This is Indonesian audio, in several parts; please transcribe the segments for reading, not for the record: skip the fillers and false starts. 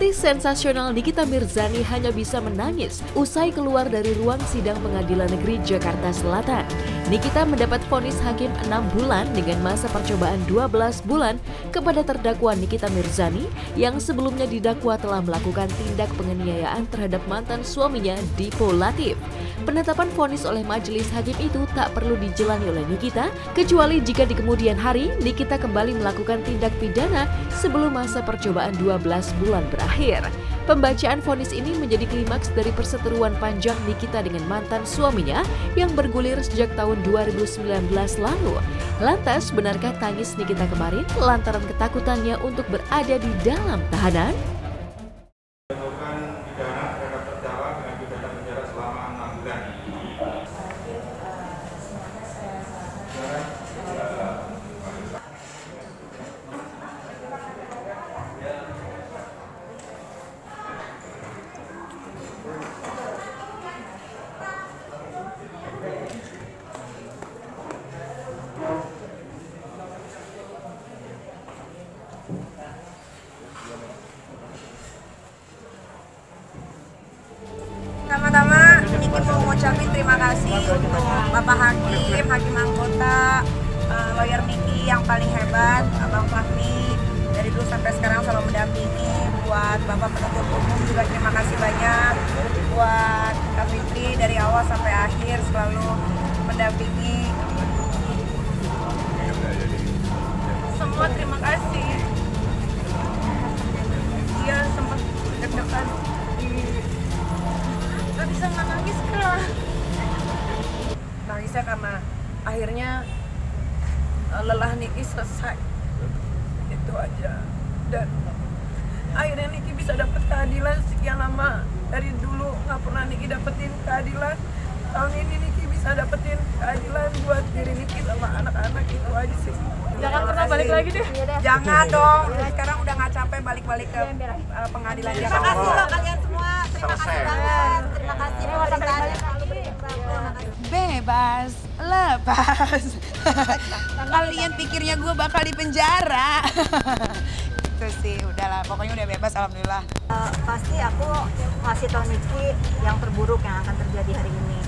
Artis sensasional Nikita Mirzani hanya bisa menangis usai keluar dari ruang sidang Pengadilan Negeri Jakarta Selatan. Nikita mendapat vonis hakim 6 bulan dengan masa percobaan 12 bulan kepada terdakwa Nikita Mirzani yang sebelumnya didakwa telah melakukan tindak penganiayaan terhadap mantan suaminya Dipo Latif. Penetapan vonis oleh majelis hakim itu tak perlu dijalani oleh Nikita, kecuali jika di kemudian hari Nikita kembali melakukan tindak pidana sebelum masa percobaan 12 bulan berakhir. Pembacaan vonis ini menjadi klimaks dari perseteruan panjang Nikita dengan mantan suaminya yang bergulir sejak tahun 2019 lalu. Lantas, benarkah tangis Nikita kemarin lantaran ketakutannya untuk berada di dalam tahanan? Pertama-tama, Niki mau mengucapkan terima kasih untuk Bapak Hakim Anggota, lawyer Niki yang paling hebat, Abang Fahmi, dari dulu sampai sekarang selalu mendampingi. Buat Bapak Penuntut Umum juga terima kasih banyak. Buat Kak Fitri dari awal sampai akhir selalu mendampingi. Semua terima kasih. Iya, sempat deg-degan. Gak bisa nggak nangis kak. Nangisnya karena akhirnya lelah Niki selesai, itu aja. Dan akhirnya Niki bisa dapat keadilan sekian lama. Dari dulu nggak pernah Niki dapetin keadilan. Tahun ini Niki bisa dapetin keadilan buat diri Niki sama anak-anak, itu aja sih. Jangan pernah balik lagi deh. Jangan dong. Sekarang udah nggak capek balik-balik ke pengadilan Jakarta. Terima kasih loh kalian semua. Terima kasih banget. Terima kasih pemerintahnya. Bebas, lepas. Kalian pikirnya gue bakal di penjara. Itu sih, udahlah. Pokoknya udah bebas, alhamdulillah. Pasti aku masih tahu Niki yang terburuk yang akan terjadi hari ini.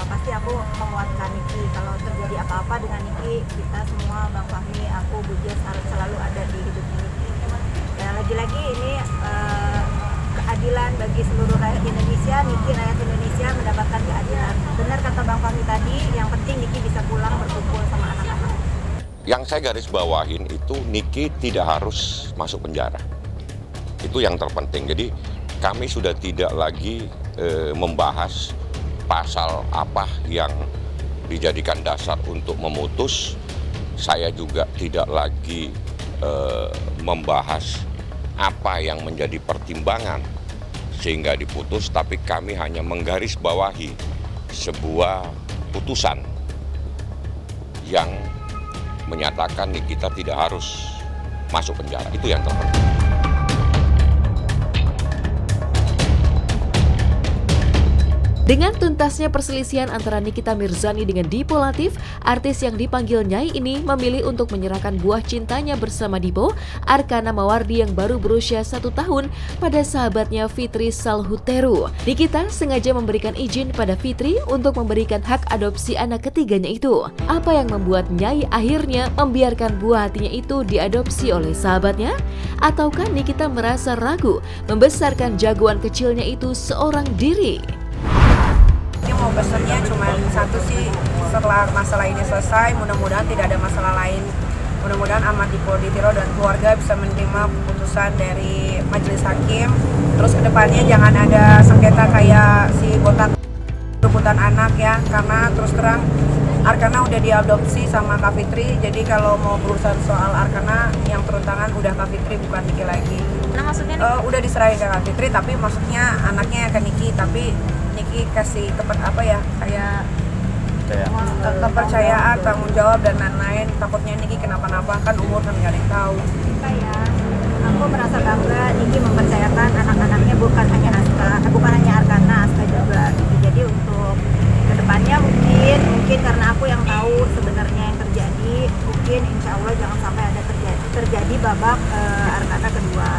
Pasti aku menguatkan Niki. Kalau terjadi apa-apa dengan Niki, kita semua, Bang Fahmi, aku, Bu Jess harus selalu ada di hidupnya Niki. Dan lagi-lagi ini keadilan bagi seluruh rakyat Indonesia. Niki, rakyat Indonesia mendapatkan keadilan. Benar kata Bang Fahmi tadi, yang penting Niki bisa pulang berkumpul sama anak-anak. Yang saya garis bawahin itu Niki tidak harus masuk penjara. Itu yang terpenting. Jadi kami sudah tidak lagi membahas pasal apa yang dijadikan dasar untuk memutus. Saya juga tidak lagi membahas apa yang menjadi pertimbangan sehingga diputus, tapi kami hanya menggarisbawahi sebuah putusan yang menyatakan Nikita tidak harus masuk penjara. Itu yang terpenting. Dengan tuntasnya perselisihan antara Nikita Mirzani dengan Dipo Latif, artis yang dipanggil Nyai ini memilih untuk menyerahkan buah cintanya bersama Dipo, Arkana Mawardi yang baru berusia 1 tahun, pada sahabatnya Fitri Salhuteru. Nikita sengaja memberikan izin pada Fitri untuk memberikan hak adopsi anak ketiganya itu. Apa yang membuat Nyai akhirnya membiarkan buah hatinya itu diadopsi oleh sahabatnya? Ataukah Nikita merasa ragu membesarkan jagoan kecilnya itu seorang diri? Ini mau pesannya cuma satu sih, setelah masalah ini selesai, mudah-mudahan tidak ada masalah lain. Mudah-mudahan Ahmad Dipo Ditiro dan keluarga bisa menerima keputusan dari majelis hakim. Terus kedepannya jangan ada sengketa kayak si botak rebutan anak ya, karena terus terang Arkana udah diadopsi sama Kak Fitri. Jadi kalau mau berurusan soal Arkana, yang turun tangan udah Kak Fitri, bukan Niki lagi. Nah maksudnya udah diserahin ke Kak Fitri, tapi maksudnya anaknya ke Niki, tapi Niki kasih kayak kepercayaan, tanggung jawab dan lain-lain. Takutnya Niki kenapa-napa, kan umur kan nggak ada yang tahu. Kayak aku merasa bangga Niki mempercayakan anak-anaknya, bukan hanya Arkana, Aska juga. Jadi untuk kedepannya mungkin karena aku yang tahu sebenarnya yang terjadi, mungkin insya Allah jangan sampai ada terjadi babak Arkana kedua.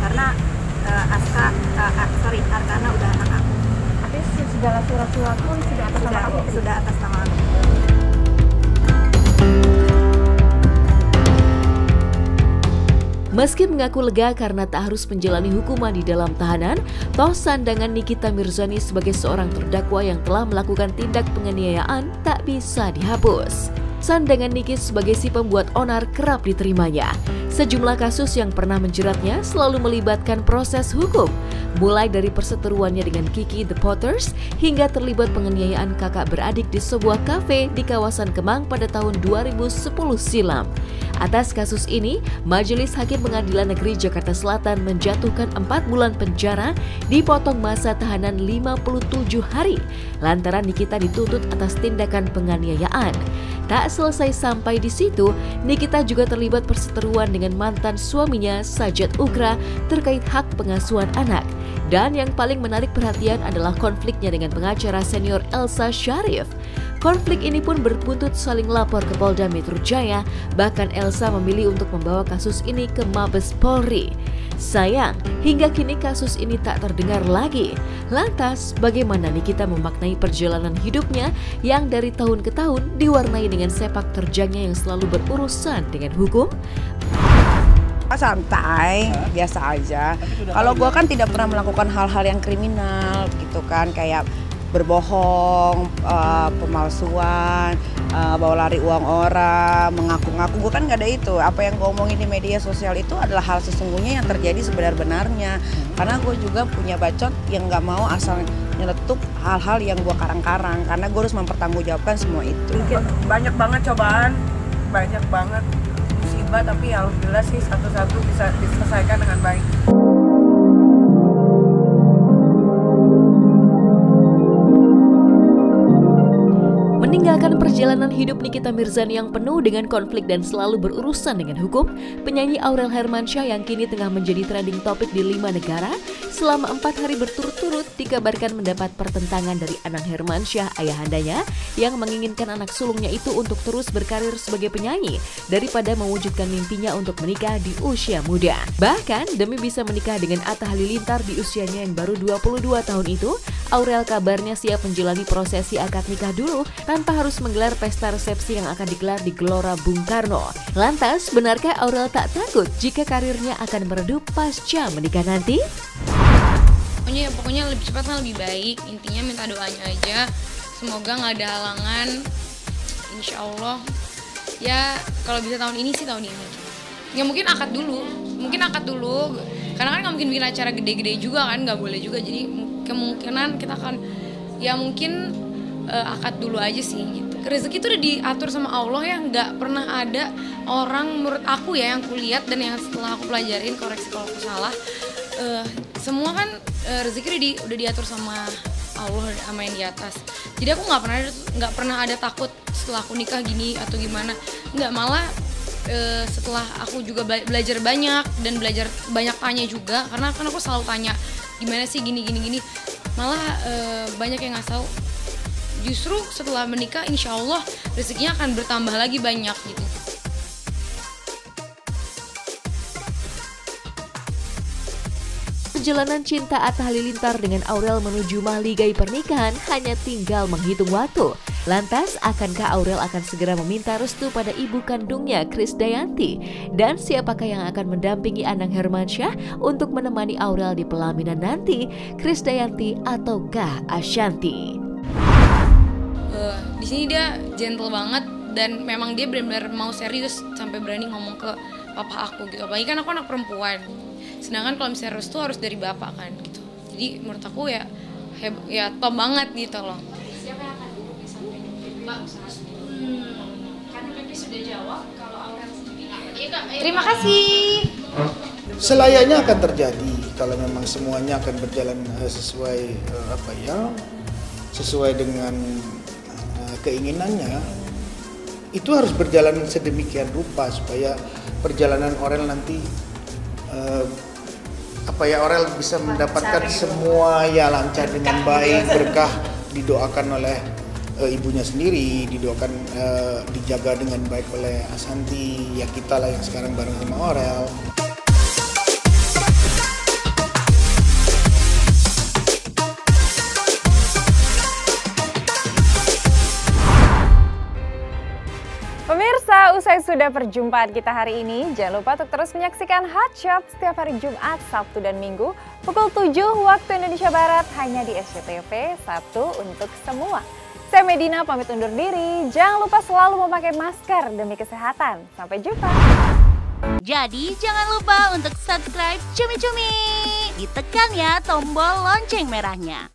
Karena Arkana udah anak aku. Tapi segala surat-surat pun sudah atas nama kamu? Sudah atas nama aku. Meski mengaku lega karena tak harus menjalani hukuman di dalam tahanan, toh sandangan Nikita Mirzani sebagai seorang terdakwa yang telah melakukan tindak penganiayaan tak bisa dihapus. Sandangan Niki sebagai si pembuat onar kerap diterimanya. Sejumlah kasus yang pernah menjeratnya selalu melibatkan proses hukum, mulai dari perseteruannya dengan Kiki The Potters hingga terlibat penganiayaan kakak beradik di sebuah kafe di kawasan Kemang pada tahun 2010 silam. Atas kasus ini, Majelis Hakim Pengadilan Negeri Jakarta Selatan menjatuhkan 4 bulan penjara, dipotong masa tahanan 57 hari, lantaran Nikita dituntut atas tindakan penganiayaan. Tak selesai sampai di situ, Nikita juga terlibat perseteruan dengan mantan suaminya Sajat Ukra terkait hak pengasuhan anak. Dan yang paling menarik perhatian adalah konfliknya dengan pengacara senior Elsa Sharif. Konflik ini pun berbuntut saling lapor ke Polda Metro Jaya, bahkan Elsa memilih untuk membawa kasus ini ke Mabes Polri. Sayang, hingga kini kasus ini tak terdengar lagi. Lantas, bagaimana Nikita memaknai perjalanan hidupnya yang dari tahun ke tahun diwarnai dengan sepak terjangnya yang selalu berurusan dengan hukum? Santai, biasa aja. Kalau gue kan tidak pernah melakukan hal-hal yang kriminal gitu kan, kayak berbohong, pemalsuan, bawa lari uang orang, mengaku-ngaku. Gue kan nggak ada itu. Apa yang gue omongin di media sosial itu adalah hal sesungguhnya yang terjadi sebenar-benarnya. Karena gue juga punya bacot yang nggak mau asal nyeletuk hal-hal yang gue karang-karang. Karena gue harus mempertanggungjawabkan semua itu. Banyak banget cobaan, banyak banget musibah, tapi alhamdulillah sih satu-satu bisa diselesaikan dengan baik. Meninggalkan perjalanan hidup Nikita Mirzani yang penuh dengan konflik dan selalu berurusan dengan hukum, penyanyi Aurel Hermansyah yang kini tengah menjadi trending topik di 5 negara, selama 4 hari berturut-turut dikabarkan mendapat pertentangan dari Anang Hermansyah, ayahandanya, yang menginginkan anak sulungnya itu untuk terus berkarir sebagai penyanyi daripada mewujudkan mimpinya untuk menikah di usia muda. Bahkan demi bisa menikah dengan Atta Halilintar di usianya yang baru 22 tahun itu, Aurel kabarnya siap menjalani prosesi akad nikah dulu tanpa harus menggelar pesta resepsi yang akan digelar di Gelora Bung Karno. Lantas, benarkah Aurel tak takut jika karirnya akan meredup pasca menikah nanti? Pokoknya lebih cepat kan lebih baik. Intinya minta doanya aja. Semoga nggak ada halangan. Insya Allah. Ya kalau bisa tahun ini sih tahun ini. Ya mungkin akad dulu. Karena kan nggak mungkin bikin acara gede-gede juga kan, nggak boleh juga. Jadi kemungkinan kita akan ya mungkin akad dulu aja sih gitu. Rezeki itu udah diatur sama Allah ya, nggak pernah ada orang menurut aku ya yang kulihat dan yang setelah aku pelajarin, koreksi kalau aku salah, semua kan rezeki udah diatur sama Allah sama yang di atas. Jadi aku nggak pernah ada takut setelah aku nikah gini atau gimana, nggak, malah setelah aku juga belajar banyak dan belajar banyak tanya juga, karena kan aku selalu tanya gimana sih gini, malah banyak yang nggak tahu. Justru setelah menikah insya Allah rezekinya akan bertambah lagi banyak gitu. Perjalanan cinta Atta Halilintar dengan Aurel menuju mahligai pernikahan hanya tinggal menghitung waktu. Lantas, akankah Aurel akan segera meminta restu pada ibu kandungnya Krisdayanti? Dan siapakah yang akan mendampingi Anang Hermansyah untuk menemani Aurel di pelaminan nanti? Krisdayanti ataukah Ashanti? Di sini dia gentle banget dan memang dia benar-benar mau serius sampai berani ngomong ke papa aku gitu. Apalagi kan aku anak perempuan. Sedangkan kalau misalnya restu harus dari bapak kan gitu. Jadi menurut aku ya top banget gitu loh. Siapa yang akan sampai Mbak karena Pepi sudah jawab kalau Aurel sendiri. Terima kasih. Selayaknya akan terjadi kalau memang semuanya akan berjalan sesuai sesuai dengan keinginannya. Itu harus berjalan sedemikian rupa supaya perjalanan Aurel nanti Aurel bisa mendapatkan semua ya lancar dengan baik, berkah, didoakan oleh ibunya sendiri, didoakan dijaga dengan baik oleh Ashanti, ya kita lah yang sekarang bareng sama Aurel. Selesai sudah perjumpaan kita hari ini. Jangan lupa untuk terus menyaksikan Hot Shot setiap hari Jumat, Sabtu, dan Minggu pukul 7 waktu Indonesia Barat hanya di SCTV, satu untuk semua. Saya Medina pamit undur diri. Jangan lupa selalu memakai masker demi kesehatan. Sampai jumpa. Jadi jangan lupa untuk subscribe Cumi Cumi. Ditekan ya tombol lonceng merahnya.